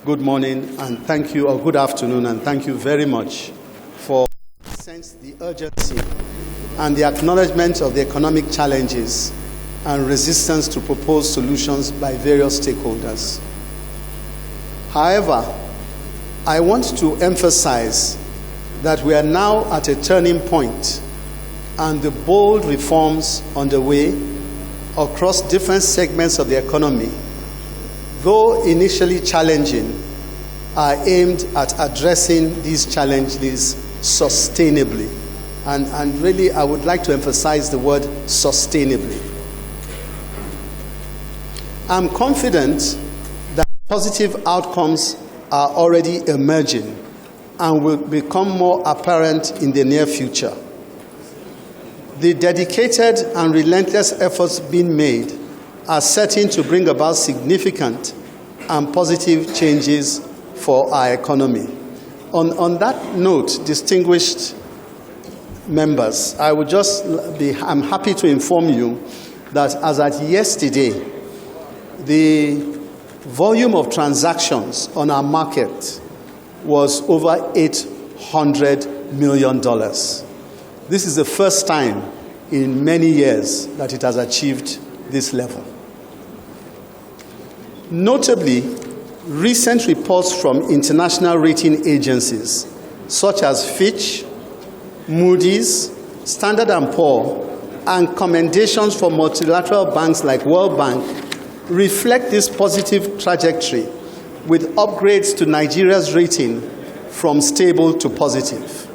good morning, and thank you, or good afternoon, and thank you very much for the urgency and the acknowledgement of the economic challenges and resistance to proposed solutions by various stakeholders. However, I want to emphasize that we are now at a turning point, and the bold reforms underway across different segments of the economy, though initially challenging, are aimed at addressing these challenges sustainably. And really, I would like to emphasize the word sustainably. I'm confident that positive outcomes are already emerging and will become more apparent in the near future. The dedicated and relentless efforts being made are certain to bring about significant and positive changes for our economy. On that note, distinguished members, I'm happy to inform you that as at yesterday, the volume of transactions on our market was over $800 million. This is the first time in many years that it has achieved this level. Notably, recent reports from international rating agencies such as Fitch, Moody's, Standard & Poor's, and commendations from multilateral banks like World Bank reflect this positive trajectory, with upgrades to Nigeria's rating from stable to positive.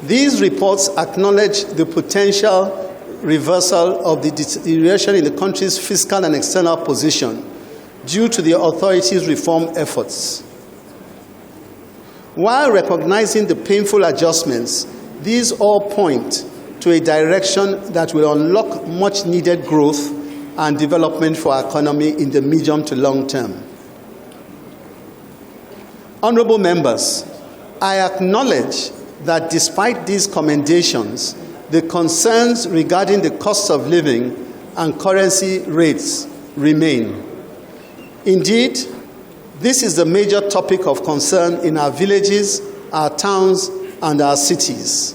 These reports acknowledge the potential reversal of the deterioration in the country's fiscal and external position due to the authorities' reform efforts. While recognizing the painful adjustments, these all point to a direction that will unlock much-needed growth and development for our economy in the medium to long term. Honorable members, I acknowledge that despite these commendations, the concerns regarding the cost of living and currency rates remain. Indeed, this is the major topic of concern in our villages, our towns, and our cities.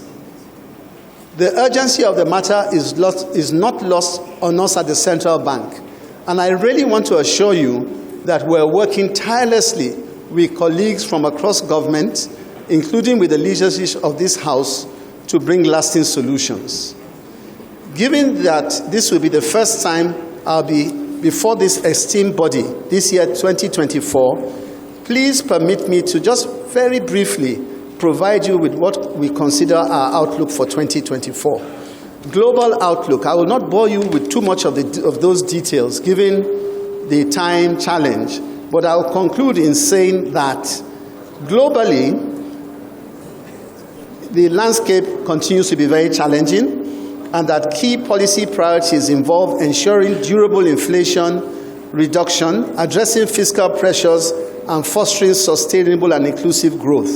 The urgency of the matter is not lost on us at the central bank, and I really want to assure you that we're working tirelessly with colleagues from across government, including with the leadership of this House, to bring lasting solutions. Given that this will be the first time I'll be before this esteemed body this year, 2024, please permit me to just very briefly provide you with what we consider our outlook for 2024. Global outlook. I will not bore you with too much of those details, given the time challenge, but I'll conclude in saying that globally, the landscape continues to be very challenging, and that key policy priorities involve ensuring durable inflation reduction, addressing fiscal pressures, and fostering sustainable and inclusive growth.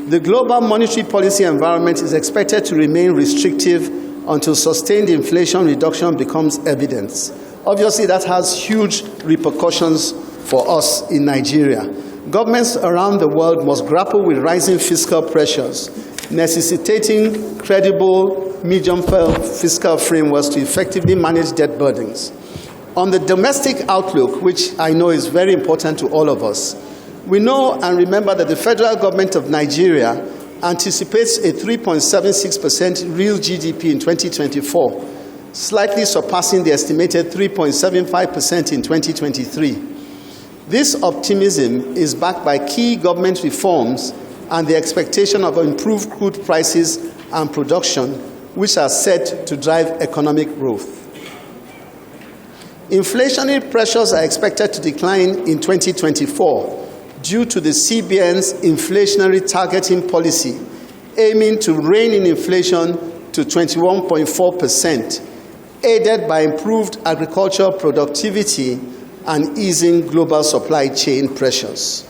The global monetary policy environment is expected to remain restrictive until sustained inflation reduction becomes evident. Obviously, that has huge repercussions for us in Nigeria. Governments around the world must grapple with rising fiscal pressures, necessitating credible medium-term fiscal frameworks to effectively manage debt burdens. On the domestic outlook, which I know is very important to all of us, we know and remember that the federal government of Nigeria anticipates a 3.76% real GDP in 2024, slightly surpassing the estimated 3.75% in 2023. This optimism is backed by key government reforms and the expectation of improved crude prices and production, which are set to drive economic growth. Inflationary pressures are expected to decline in 2024 due to the CBN's inflationary targeting policy, aiming to rein in inflation to 21.4%, aided by improved agricultural productivity and easing global supply chain pressures.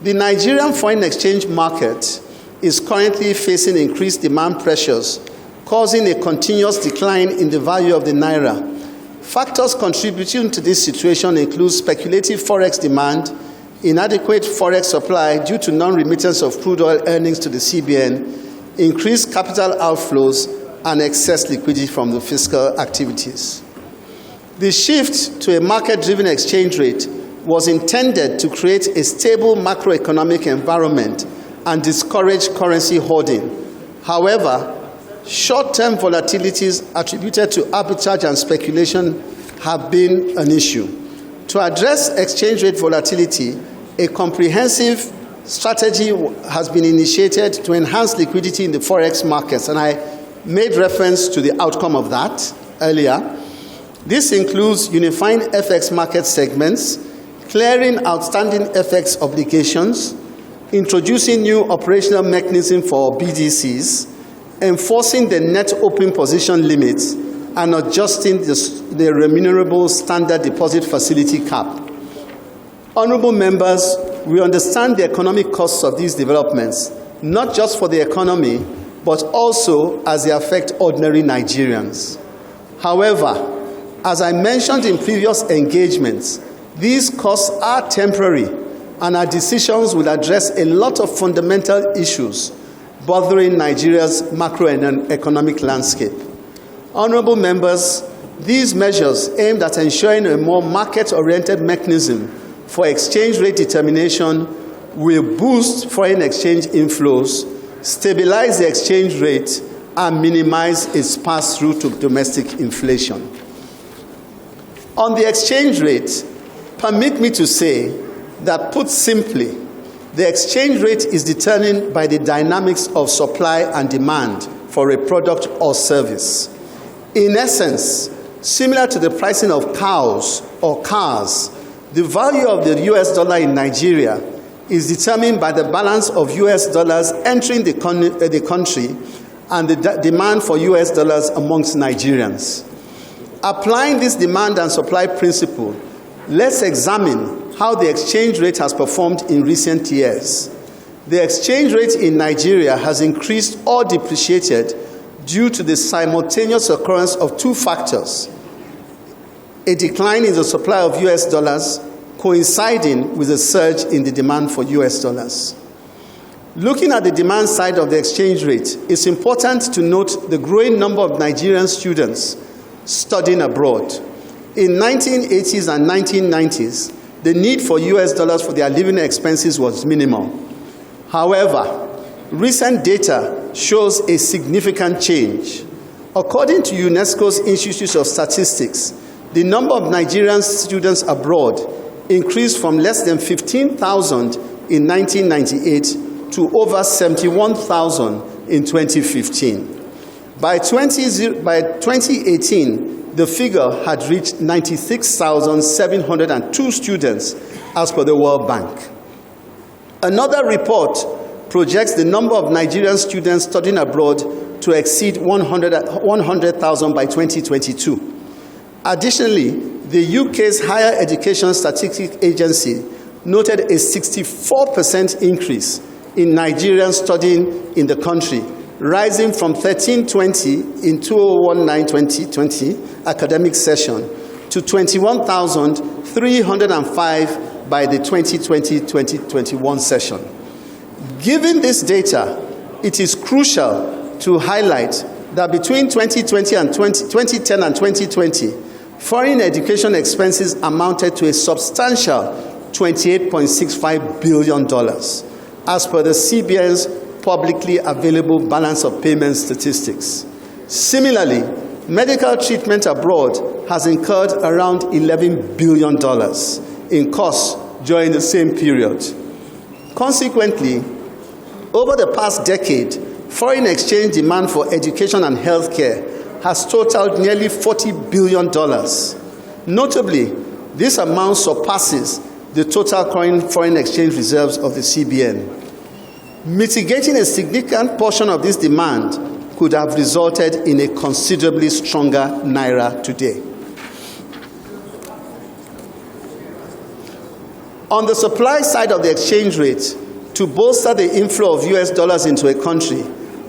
The Nigerian foreign exchange market is currently facing increased demand pressures, causing a continuous decline in the value of the naira. Factors contributing to this situation include speculative Forex demand, inadequate Forex supply due to non-remittance of crude oil earnings to the CBN, increased capital outflows, and excess liquidity from the fiscal activities. The shift to a market-driven exchange rate was intended to create a stable macroeconomic environment and discourage currency hoarding. However, short-term volatilities attributed to arbitrage and speculation have been an issue. To address exchange rate volatility, a comprehensive strategy has been initiated to enhance liquidity in the Forex markets, and I made reference to the outcome of that earlier. This includes unifying FX market segments, clearing outstanding FX obligations, introducing new operational mechanisms for BDCs, enforcing the net open position limits, and adjusting the remunerable standard deposit facility cap. Honourable members, we understand the economic costs of these developments, not just for the economy, but also as they affect ordinary Nigerians. However, as I mentioned in previous engagements, these costs are temporary, and our decisions will address a lot of fundamental issues bothering Nigeria's macroeconomic landscape. Honourable members, these measures aimed at ensuring a more market-oriented mechanism for exchange rate determination will boost foreign exchange inflows, stabilize the exchange rate, and minimize its pass-through to domestic inflation. On the exchange rate, permit me to say that, put simply, the exchange rate is determined by the dynamics of supply and demand for a product or service. In essence, similar to the pricing of cows or cars, the value of the US dollar in Nigeria is determined by the balance of US dollars entering the country and the demand for US dollars amongst Nigerians. Applying this demand and supply principle, let's examine how the exchange rate has performed in recent years. The exchange rate in Nigeria has increased or depreciated due to the simultaneous occurrence of two factors: a decline in the supply of US dollars coinciding with a surge in the demand for US dollars. Looking at the demand side of the exchange rate, it's important to note the growing number of Nigerian students studying abroad. In 1980s and 1990s, the need for US dollars for their living expenses was minimal. However, recent data shows a significant change. According to UNESCO's Institute of Statistics, the number of Nigerian students abroad increased from less than 15,000 in 1998 to over 71,000 in 2015. By 2018, the figure had reached 96,702 students, as per the World Bank. Another report projects the number of Nigerian students studying abroad to exceed 100,000 by 2022. Additionally, the UK's Higher Education Statistics Agency noted a 64% increase in Nigerians studying in the country, rising from 1,320 in 2019-2020 academic session to 21,305 by the 2020-2021 session. Given this data, it is crucial to highlight that between 2010 and 2020, foreign education expenses amounted to a substantial $28.65 billion, as per the CBN's publicly available balance of payments statistics. Similarly, medical treatment abroad has incurred around $11 billion in costs during the same period. Consequently, over the past decade, foreign exchange demand for education and healthcare has totaled nearly $40 billion. Notably, this amount surpasses the total current foreign exchange reserves of the CBN. Mitigating a significant portion of this demand could have resulted in a considerably stronger naira today. On the supply side of the exchange rate, to bolster the inflow of US dollars into a country,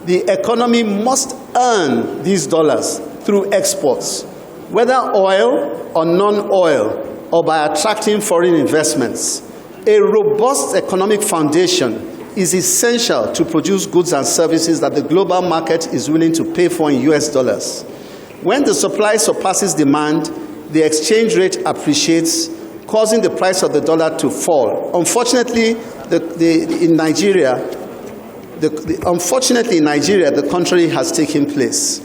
the economy must earn these dollars through exports. whether oil or non-oil, or by attracting foreign investments. A robust economic foundation is essential to produce goods and services that the global market is willing to pay for in US dollars. When the supply surpasses demand, the exchange rate appreciates, causing the price of the dollar to fall. Unfortunately, in Nigeria, the contrary has taken place.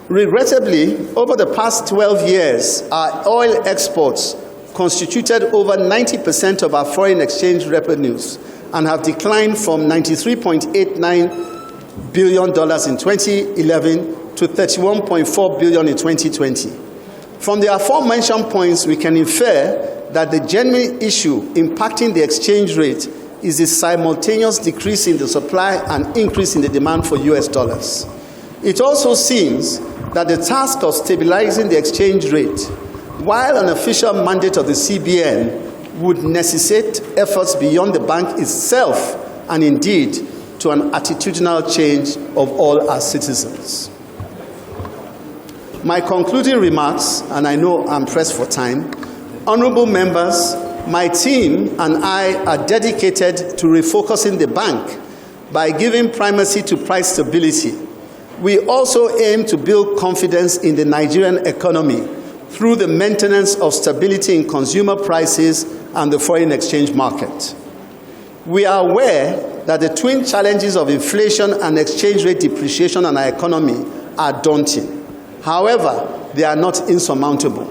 Regrettably, over the past 12 years, our oil exports constituted over 90% of our foreign exchange revenues and have declined from $93.89 billion in 2011 to $31.4 billion in 2020. From the aforementioned points, we can infer that the genuine issue impacting the exchange rate is the simultaneous decrease in the supply and increase in the demand for US dollars. It also seems that the task of stabilizing the exchange rate, while an official mandate of the CBN, would necessitate efforts beyond the bank itself and indeed to an attitudinal change of all our citizens. My concluding remarks, and I know I'm pressed for time, honorable members, my team and I are dedicated to refocusing the bank by giving primacy to price stability. We also aim to build confidence in the Nigerian economy through the maintenance of stability in consumer prices and the foreign exchange market. We are aware that the twin challenges of inflation and exchange rate depreciation on our economy are daunting. However, they are not insurmountable.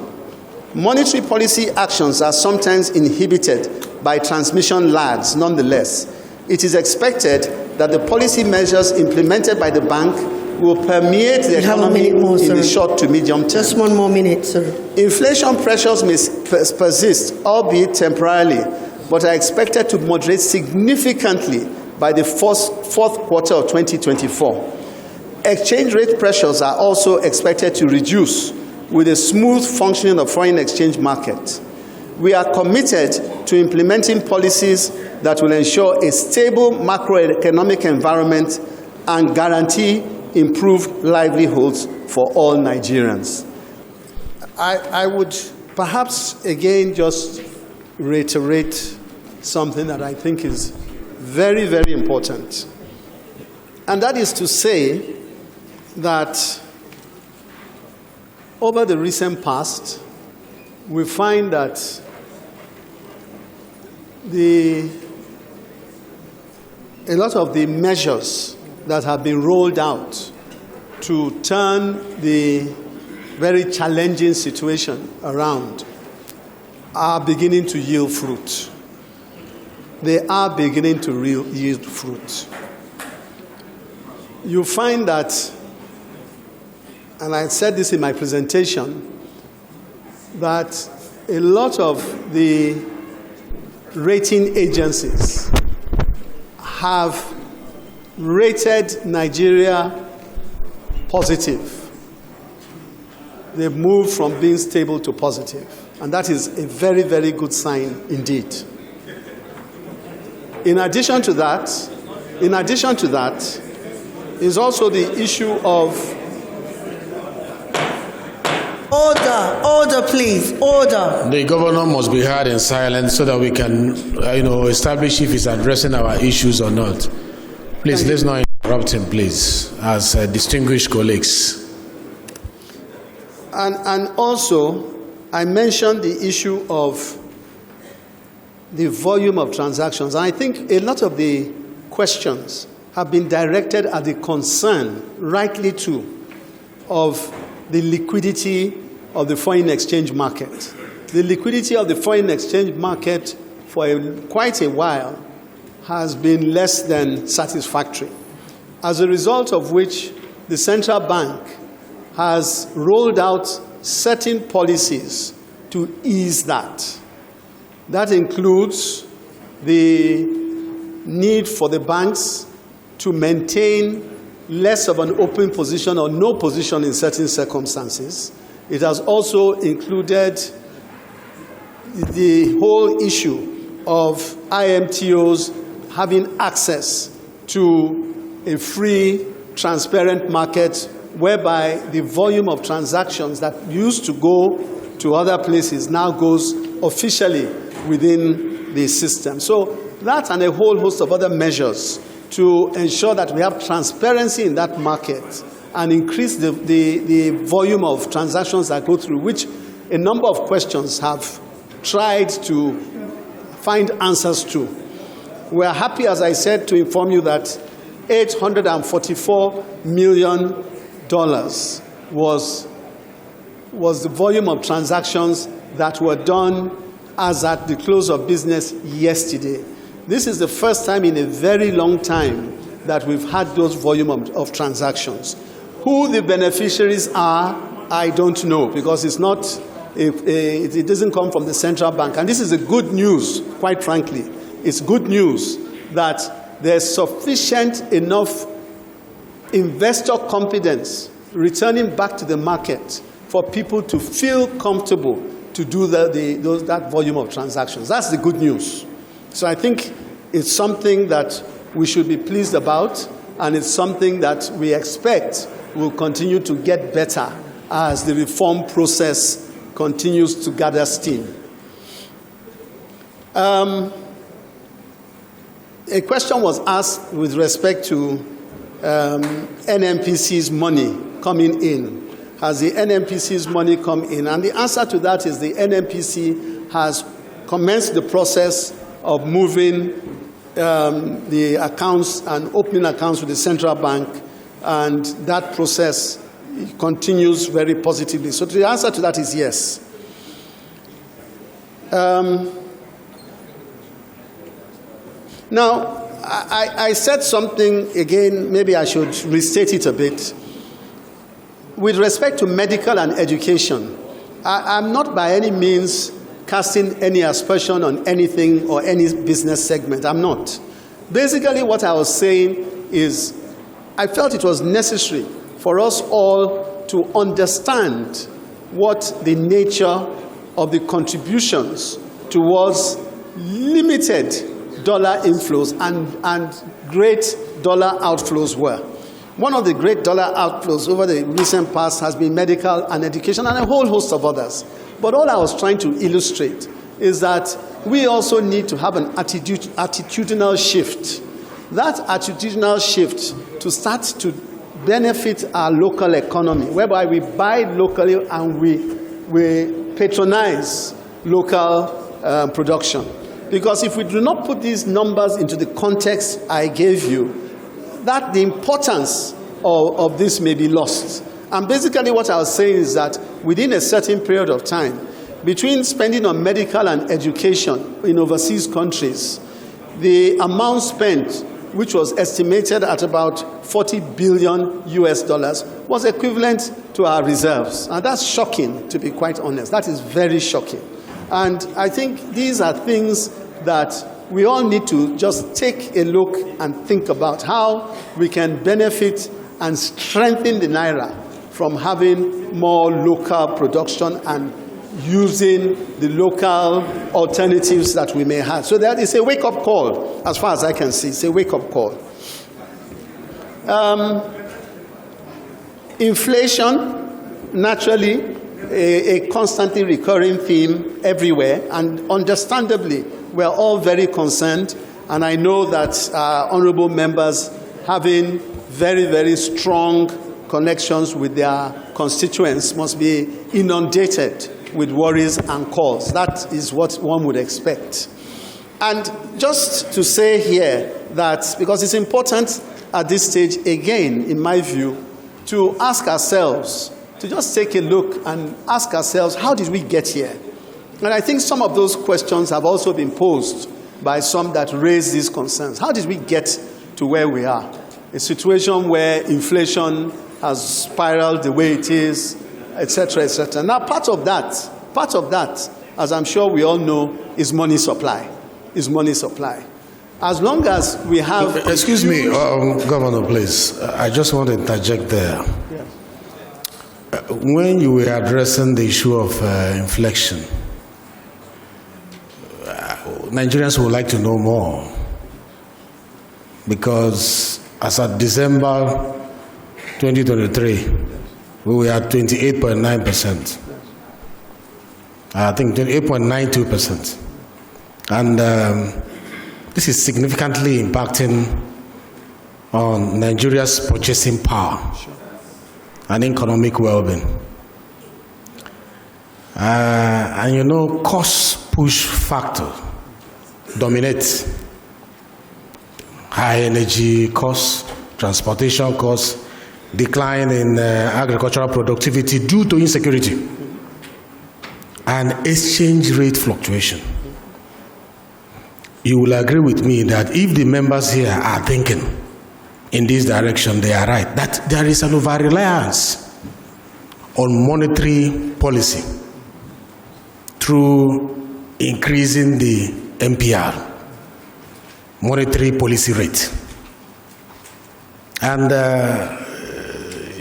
Monetary policy actions are sometimes inhibited by transmission lags. Nonetheless, it is expected that the policy measures implemented by the bank will permeate the economy in the short to medium term. Just 1 more minute, sir. Inflation pressures may persist, albeit temporarily, but are expected to moderate significantly by the fourth quarter of 2024. Exchange rate pressures are also expected to reduce with a smooth functioning of the foreign exchange market. We are committed to implementing policies that will ensure a stable macroeconomic environment and guarantee improved livelihoods for all Nigerians. I would perhaps again just reiterate something that I think is very, very important. And that is to say that over the recent past, we find that a lot of the measures that have been rolled out to turn the very challenging situation around are beginning to yield fruit. They are beginning to yield fruit. You find that, and I said this in my presentation, that a lot of the rating agencies have rated Nigeria positive. They've moved from being stable to positive. And that is a very, very good sign indeed. In addition to that is also the issue of... Order, please, order. The governor must be heard in silence so that we can, establish if he's addressing our issues or not. Please, let's not interrupt him, please, as distinguished colleagues. And also, I mentioned the issue of the volume of transactions. And I think a lot of the questions have been directed at the concern, rightly too, of the liquidity of the foreign exchange market. The liquidity of the foreign exchange market for quite a while has been less than satisfactory, as a result of which the central bank has rolled out certain policies to ease that. That includes the need for the banks to maintain less of an open position or no position in certain circumstances. It has also included the whole issue of IMTOs having access to a free, transparent market whereby the volume of transactions that used to go to other places now goes officially within the system. So that and a whole host of other measures to ensure that we have transparency in that market and increase the volume of transactions that go through, which a number of questions have tried to find answers to. We are happy, as I said, to inform you that $844 million was the volume of transactions that were done as at the close of business yesterday. This is the first time in a very long time that we've had those volume of transactions. Who the beneficiaries are, I don't know, because it's not, it doesn't come from the central bank. And this is a good news, quite frankly. It's good news that there's sufficient enough investor confidence returning back to the market for people to feel comfortable to do that volume of transactions. That's the good news. So I think it's something that we should be pleased about, and it's something that we expect will continue to get better as the reform process continues to gather steam. A question was asked with respect to NMPC's money coming in. Has the NMPC's money come in? And the answer to that is the NMPC has commenced the process of moving the accounts and opening accounts with the central bank, and that process continues very positively. So the answer to that is yes. Now, I said something again, maybe I should restate it a bit. With respect to medical and education, I'm not by any means casting any aspersion on anything or any business segment. I'm not. Basically, what I was saying is I felt it was necessary for us all to understand what the nature of the contributions towards limited dollar inflows and great dollar outflows were. One of the great dollar outflows over the recent past has been medical and education and a whole host of others. But all I was trying to illustrate is that we also need to have an attitudinal shift. That attitudinal shift to start to benefit our local economy, whereby we buy locally and we patronize local production. Because if we do not put these numbers into the context I gave you, that the importance of this may be lost. And basically what I was saying is that within a certain period of time, between spending on medical and education in overseas countries, the amount spent, which was estimated at about $40 billion was equivalent to our reserves. And that's shocking, to be quite honest. That is very shocking. And I think these are things that we all need to just take a look and think about how we can benefit and strengthen the Naira from having more local production and using the local alternatives that we may have. So that is a wake-up call, as far as I can see. It's a wake-up call. Inflation, naturally, a constantly recurring theme everywhere, and understandably, we're all very concerned, and I know that honorable members having very, very strong connections with their constituents must be inundated with worries and calls. That is what one would expect. And just to say here that, because it's important at this stage, again, in my view, to ask ourselves, to just take a look and ask ourselves, how did we get here? And I think some of those questions have also been posed by some that raise these concerns. How did we get to where we are? A situation where inflation has spiraled the way it is, etc., etc. Now, part of that, as I'm sure we all know, is money supply. As long as we have... Excuse me, Governor, please. I just want to interject there. Yes. When you were addressing the issue of inflation, Nigerians would like to know more, because as of December 2023, we were at 28.9%. I think 28.92%. And this is significantly impacting on Nigeria's purchasing power and economic well-being. And you know, cost push factor dominates. High energy costs, transportation costs, decline in agricultural productivity due to insecurity, and exchange rate fluctuation. You will agree with me that if the members here are thinking in this direction, they are right, that there is an over-reliance on monetary policy through increasing the MPR, monetary policy rate. And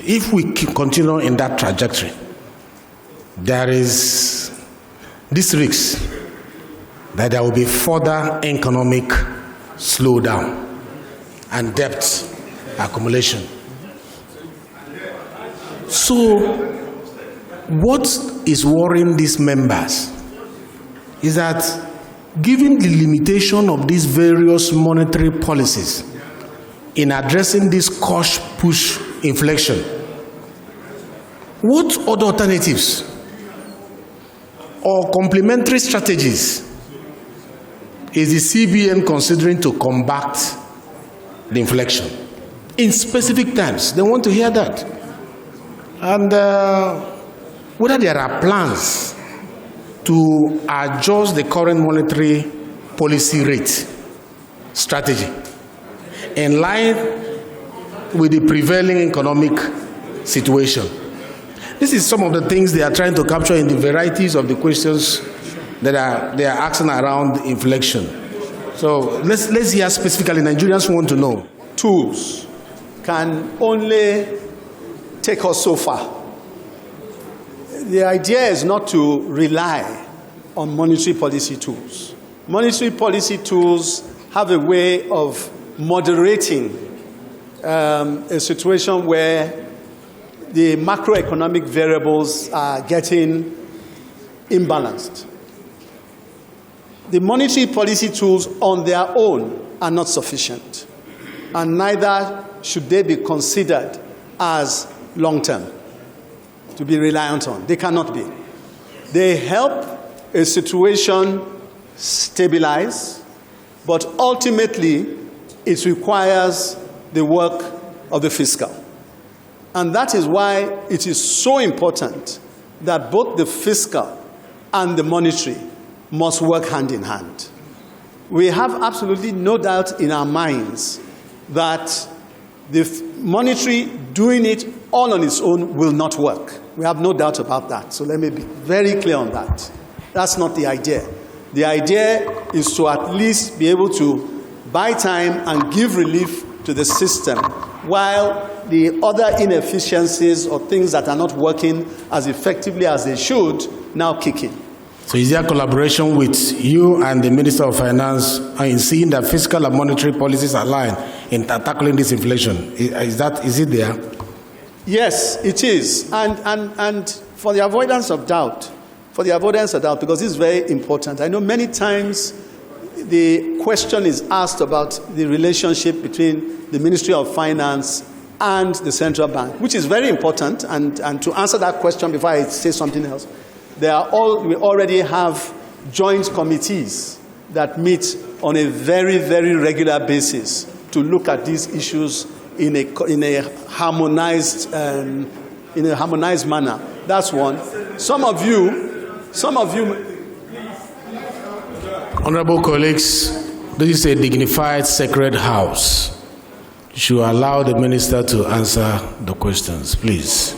if we continue in that trajectory, there is this risk that there will be further economic slowdown and debt accumulation. So, what is worrying these members is that given the limitation of these various monetary policies in addressing this cost-push inflation, what other alternatives or complementary strategies is the CBN considering to combat the inflation? In specific terms, they want to hear that. And whether there are plans to adjust the current monetary policy rate strategy in line with the prevailing economic situation. This is some of the things they are trying to capture in the varieties of the questions that they are asking around inflation. So let's hear specifically. Nigerians want to know. Tools can only take us so far. The idea is not to rely on monetary policy tools. Monetary policy tools have a way of moderating a situation where the macroeconomic variables are getting imbalanced. The monetary policy tools on their own are not sufficient, and neither should they be considered as long-term to be reliant on. They cannot be. They help a situation stabilize, but ultimately it requires the work of the fiscal. And that is why it is so important that both the fiscal and the monetary must work hand in hand. We have absolutely no doubt in our minds that the monetary doing it all on its own will not work. We have no doubt about that. So let me be very clear on that. That's not the idea. The idea is to at least be able to buy time and give relief to the system while the other inefficiencies or things that are not working as effectively as they should now kick in. So is there collaboration with you and the Minister of Finance in seeing that fiscal and monetary policies align in tackling this inflation? Is it there? Yes, it is. And for the avoidance of doubt, because this is very important, I know many times the question is asked about the relationship between the Ministry of Finance and the central bank, which is very important. And to answer that question before I say something else, we already have joint committees that meet on a very, very regular basis to look at these issues in a harmonized manner. That's one. Some of you. Honorable colleagues, this is a dignified, sacred house. You should allow the minister to answer the questions, please.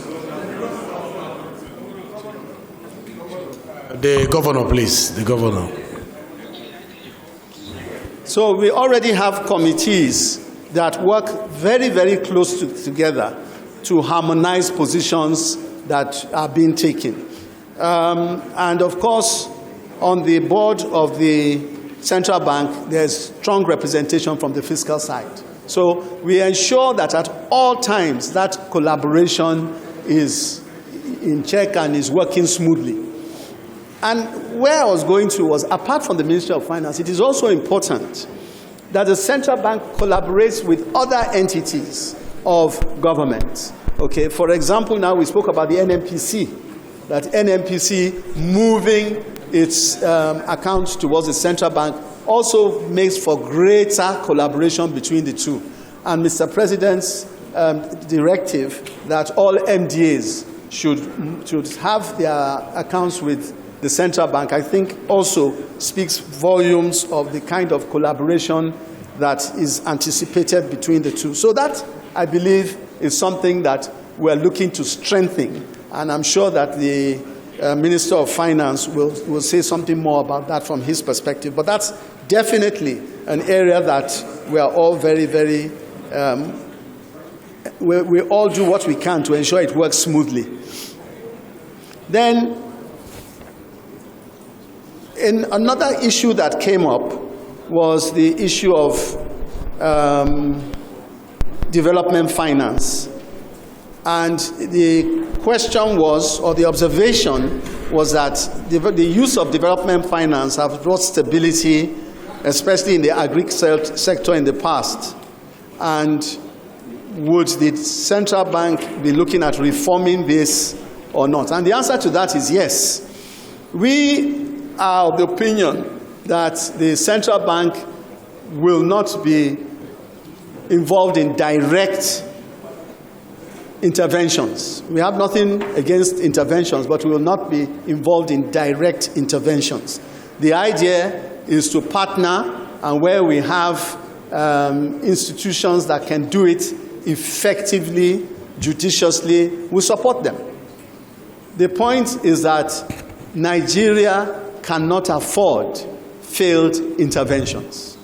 The governor, please. The governor. So we already have committees that work very, very close together to harmonize positions that are being taken. And of course, on the board of the central bank, there's strong representation from the fiscal side. So we ensure that at all times that collaboration is in check and is working smoothly. And where I was going to was, apart from the Ministry of Finance, it is also important that the central bank collaborates with other entities of government. Okay, for example, now we spoke about the NMPC, that NMPC moving its accounts towards the central bank also makes for greater collaboration between the two. And Mr. President's directive that all MDAs should have their accounts with the central bank, I think also speaks volumes of the kind of collaboration that is anticipated between the two. So that, I believe, is something that we're looking to strengthen. And I'm sure that the Minister of Finance will say something more about that from his perspective. But that's definitely an area that we are all very, very, we all do what we can to ensure it works smoothly. Then, in another issue that came up was the issue of development finance. And the question was, or the observation was, that the use of development finance has brought stability, especially in the agri sector in the past. And would the central bank be looking at reforming this or not? And the answer to that is yes. We are of the opinion that the central bank will not be involved in direct interventions. We have nothing against interventions, but we will not be involved in direct interventions. The idea is to partner, and where we have institutions that can do it effectively, judiciously, we support them. The point is that Nigeria cannot afford failed interventions.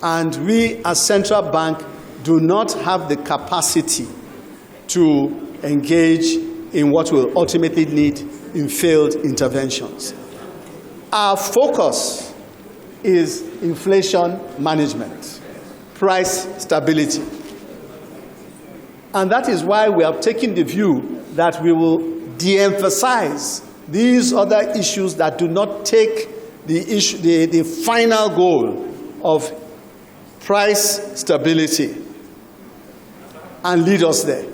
And we as central bank do not have the capacity to engage in what will ultimately lead in failed interventions. Our focus is inflation management, price stability. And that is why we have taken the view that we will de-emphasize these other issues that do not take the final goal of price stability and lead us there.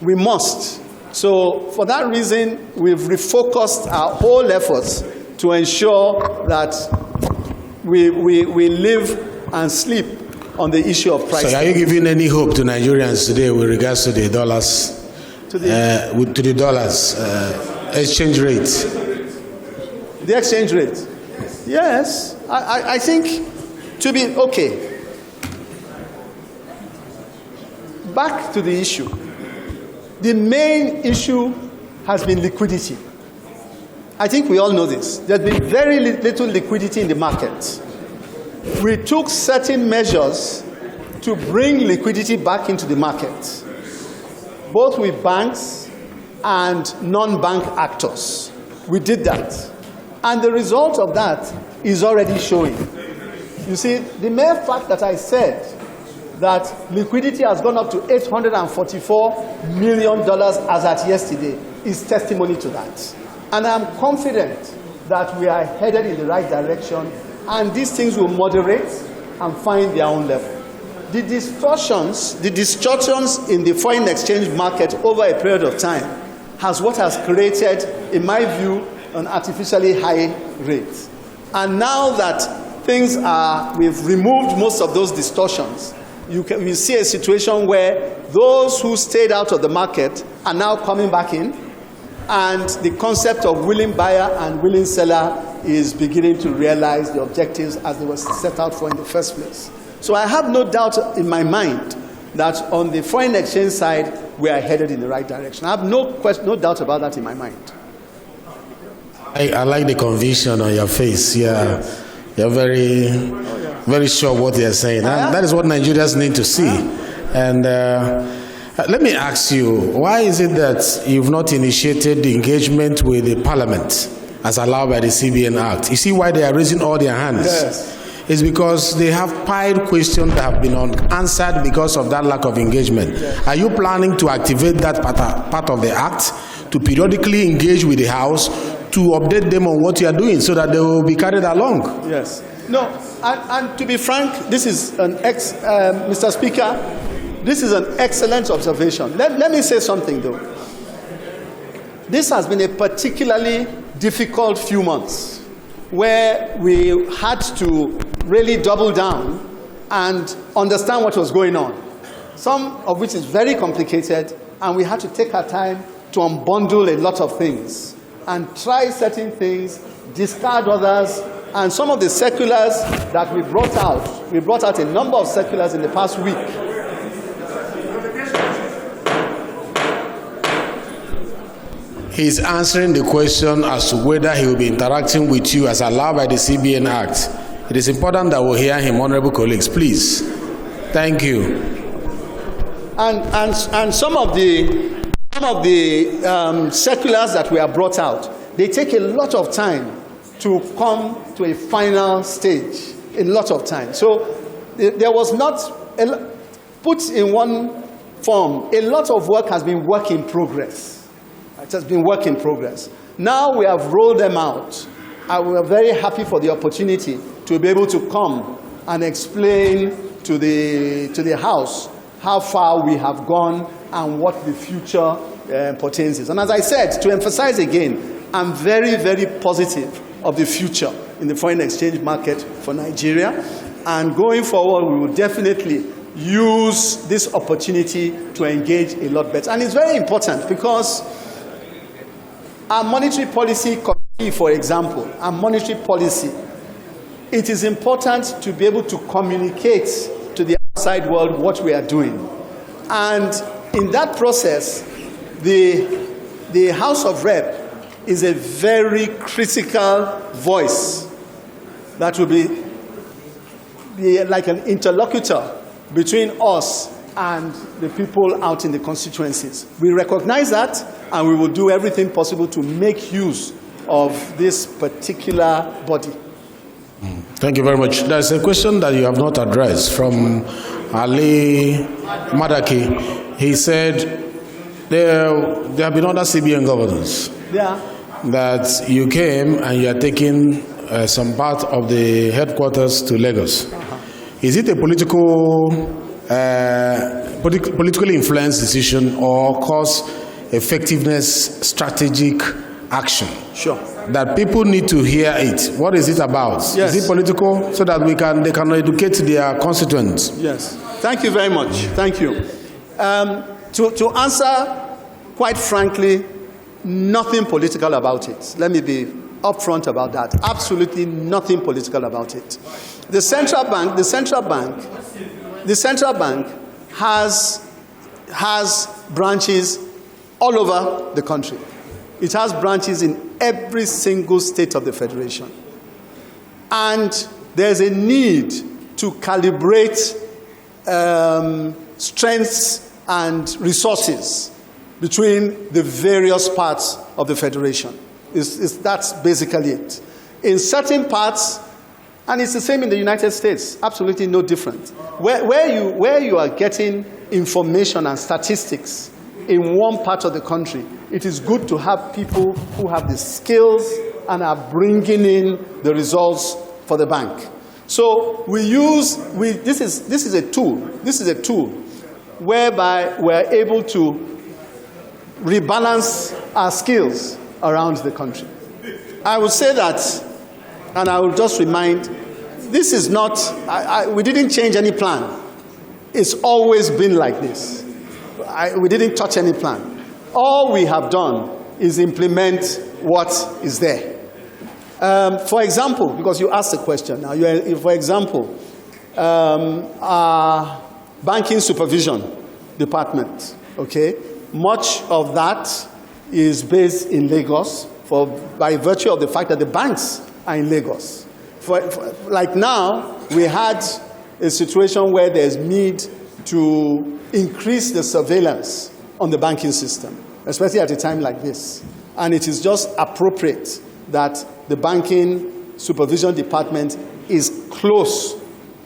We must. So for that reason, we've refocused our whole efforts to ensure that we live and sleep on the issue of price. So are you giving any hope to Nigerians today with regards to the dollars, exchange rate? The exchange rate? Yes. I think to be okay. Back to the issue. The main issue has been liquidity. I think we all know this. There's been very little liquidity in the market. We took certain measures to bring liquidity back into the market, both with banks and non-bank actors. We did that. And the result of that is already showing. You see, the mere fact that I said that liquidity has gone up to $844 million as at yesterday is testimony to that. And I'm confident that we are headed in the right direction, and these things will moderate and find their own level. The distortions in the foreign exchange market over a period of time has created, in my view, an artificially high rate. And now that we've removed most of those distortions, we see a situation where those who stayed out of the market are now coming back in, and the concept of willing buyer and willing seller is beginning to realize the objectives as they were set out for in the first place. So I have no doubt in my mind that on the foreign exchange side, we are headed in the right direction. I have no doubt about that in my mind. I like the conviction on your face. Yeah. You're very sure what you're saying. And that is what Nigerians need to see. And let me ask you, why is it that you've not initiated the engagement with the Parliament as allowed by the CBN Act? You see why they are raising all their hands? Yes. is because they have piled questions that have been unanswered because of that lack of engagement. Yes. Are you planning to activate that part of the act to periodically engage with the House to update them on what you are doing so that they will be carried along? Yes. No, and to be frank, this is Mr. Speaker, this is an excellent observation. Let me say something though. This has been a particularly difficult few months where we had to really double down and understand what was going on, some of which is very complicated, and we had to take our time to unbundle a lot of things and try certain things, discard others, and some of the circulars that we brought out a number of circulars in the past week. He's answering the question as to whether he will be interacting with you as allowed by the CBN Act. It is important that we hear him, honorable colleagues. Please. Thank you. And some of the circulars that we have brought out, they take a lot of time to come to a final stage, a lot of time. So there was not, put in one form, a lot of work has been work in progress. It has been work in progress. Now we have rolled them out, and we are very happy for the opportunity to be able to come and explain to the House how far we have gone and what the future pertains is. And as I said, to emphasize again, I'm very, very positive of the future in the foreign exchange market for Nigeria. And going forward, we will definitely use this opportunity to engage a lot better. And it's very important because our monetary policy committee, for example, our monetary policy, it is important to be able to communicate to the outside world what we are doing. And in that process, the House of Rep is a very critical voice that will be like an interlocutor between us and the people out in the constituencies. We recognize that, and we will do everything possible to make use of this particular body. Thank you very much. There's a question that you have not addressed from Ali Madaki. He said there have been other CBN governors. Yeah. That you came and you are taking some part of the headquarters to Lagos. Is it a politically influenced decision or cause effectiveness strategic action? Sure. That people need to hear it. What is it about? Yes. Is it political so that they can educate their constituents? Yes. Thank you very much. Thank you. To answer, quite frankly, nothing political about it. Let me be upfront about that. Absolutely nothing political about it. The central bank has branches all over the country. It has branches in every single state of the Federation. And there's a need to calibrate strengths and resources between the various parts of the Federation. That's basically it. In certain parts, and it's the same in the United States, absolutely no different. Where you are getting information and statistics in one part of the country, it is good to have people who have the skills and are bringing in the results for the bank. So this is a tool whereby we're able to rebalance our skills around the country. I would say that, and I will just remind, this is not, we didn't change any plan. It's always been like this. We didn't touch any plan. All we have done is implement what is there. For example, because you asked the question now, for example, our banking supervision department, okay? Much of that is based in Lagos by virtue of the fact that the banks are in Lagos. Like now, we had a situation where there's need to increase the surveillance on the banking system, especially at a time like this. And it is just appropriate that the banking supervision department is close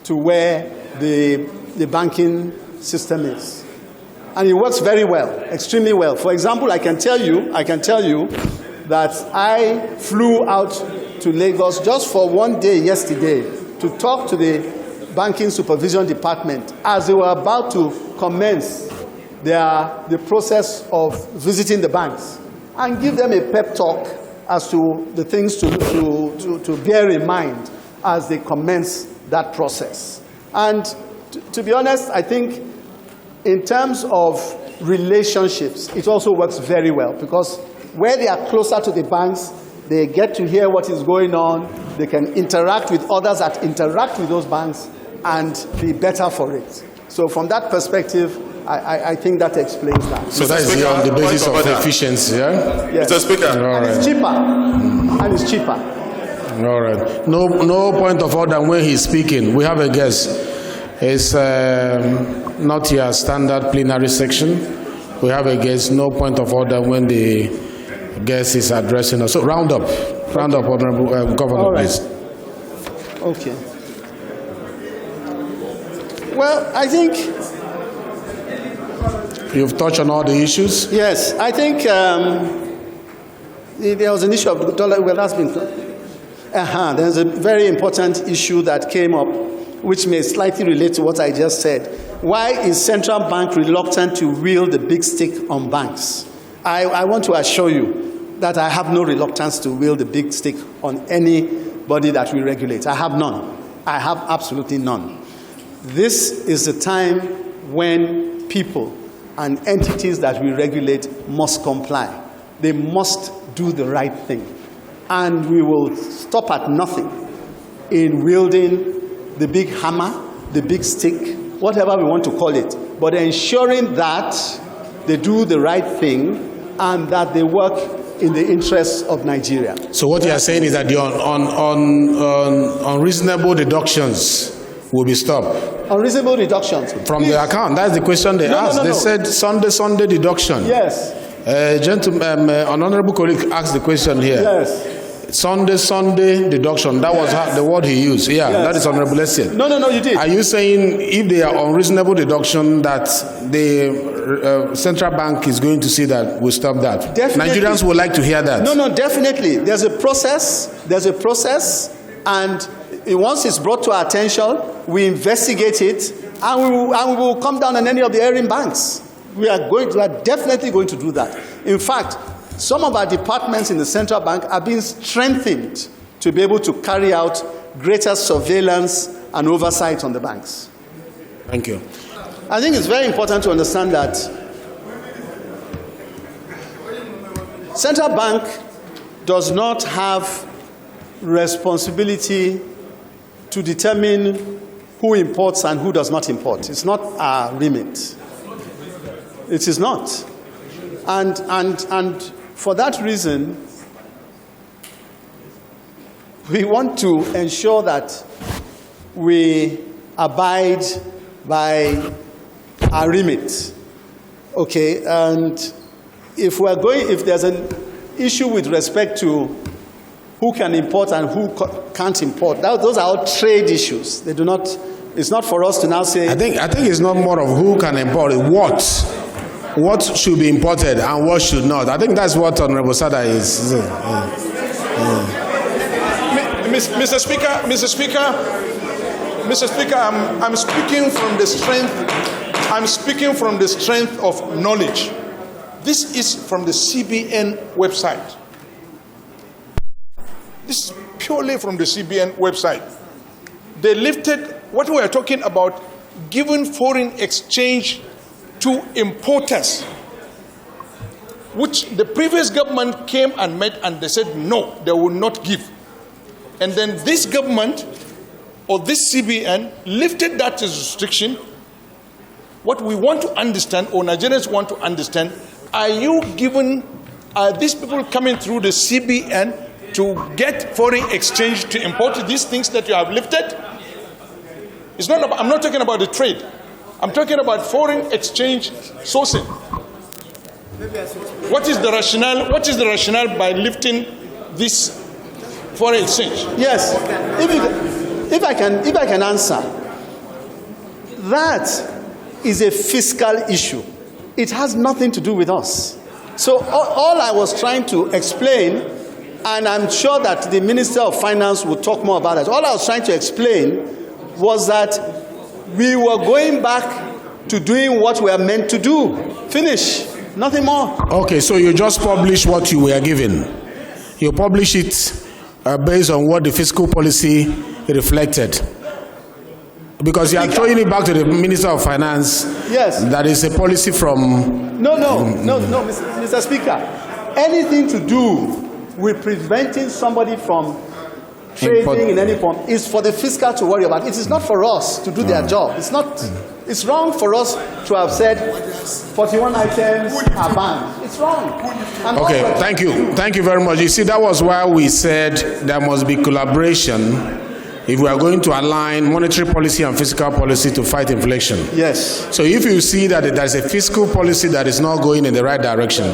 to where the banking system is. And it works very well, extremely well. For example, I can tell you that I flew out to Lagos just for one day yesterday to talk to the Banking Supervision Department as they were about to commence the process of visiting the banks, and give them a pep talk as to the things to bear in mind as they commence that process. And to be honest, I think in terms of relationships, it also works very well, because where they are closer to the banks, they get to hear what is going on, they can interact with others that interact with those banks and be better for it. So from that perspective, I think that explains that. So that is on the basis of efficiency, yeah? Yes. Mr. Speaker. And it's cheaper. And it's cheaper. All right. No point of order when he's speaking. We have a guest. It's not your standard plenary section. We have a guest. No point of order when the guest is addressing us. So round up, Honorable Governor, right. please. Okay. Well, I think you've touched on all the issues. yes. I think there was an issue of dollar. Well, that's been. There's a very important issue that came up, which may slightly relate to what I just said. Why is central bank reluctant to wield the big stick on banks? I want to assure you that I have no reluctance to wield the big stick on anybody that we regulate. I have none. I have absolutely none. This is the time when people and entities that we regulate must comply. They must do the right thing. And we will stop at nothing in wielding the big hammer, the big stick, whatever we want to call it, but ensuring that they do the right thing and that they work in the interests of Nigeria. So what you are saying is that the unreasonable deductions will be stopped. Unreasonable deductions. From the account. That's the question they asked. They said Sunday deduction. Yes. Gentlemen, an honorable colleague asked the question here. Yes. Sunday deduction. That was the word he used. Yeah, Yes. that is honorable. Listen. No, you did. Are you saying if they are unreasonable deduction that the central bank is going to see that will stop that? Definitely. Nigerians would like to hear that. No, definitely. There's a process, and once it's brought to our attention, we investigate it, and we will come down on any of the erring banks. We are definitely going to do that. In fact, some of our departments in the central bank are being strengthened to be able to carry out greater surveillance and oversight on the banks. Thank you. I think it's very important to understand that central bank does not have responsibility to determine who imports and who does not import. It's not our remit. It is not. And for that reason, we want to ensure that we abide by our remit. Okay, and if there's an issue with respect to who can import and who can't import, those are all trade issues. They do not. It's not for us to now say. I think it's not more of who can import. What should be imported and what should not. I think that's what Honorable Sada is. Mr. Speaker, I'm speaking from the strength. I'm speaking from the strength of knowledge. This is from the CBN website. This is purely from the CBN website. They lifted what we are talking about, giving foreign exchange to importers, which the previous government came and met and they said no, they will not give. And then this government or this CBN lifted that restriction. What we want to understand, or Nigerians want to understand, are these people coming through the CBN to get foreign exchange to import these things that you have lifted? It's not about, I'm not talking about the trade. I'm talking about foreign exchange sourcing. What is the rationale? What is the rationale by lifting this foreign exchange? Yes. if I can answer, that is a fiscal issue. It has nothing to do with us. So all I was trying to explain, and I'm sure that the Minister of Finance will talk more about it, all I was trying to explain was that we were going back to doing what we are meant to do. Finish. Nothing more. Okay, so you just publish what you were given. You publish it based on what the fiscal policy reflected. Because you are throwing it back to the Minister of Finance. Yes. That is a policy from... No, Mr. Speaker. Anything to do with preventing somebody from trading in any form is for the fiscal to worry about. It is not for us to do their job. It's not. It's wrong for us to have said 41 items are banned. It's wrong. Okay, thank you. Thank you very much. You see, that was why we said there must be collaboration if we are going to align monetary policy and fiscal policy to fight inflation. Yes. So if you see that there is a fiscal policy that is not going in the right direction,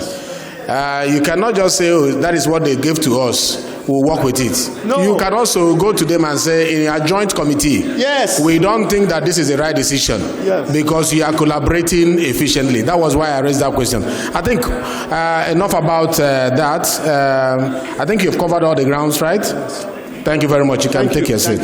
you cannot just say, oh, that is what they gave to us, we'll work with it. No. You can also go to them and say, in a joint committee, yes, we don't think that this is the right decision, yes, because you are collaborating efficiently. That was why I raised that question. I think enough about that. I think you've covered all the grounds, right? Thank you very much. You can take your seat.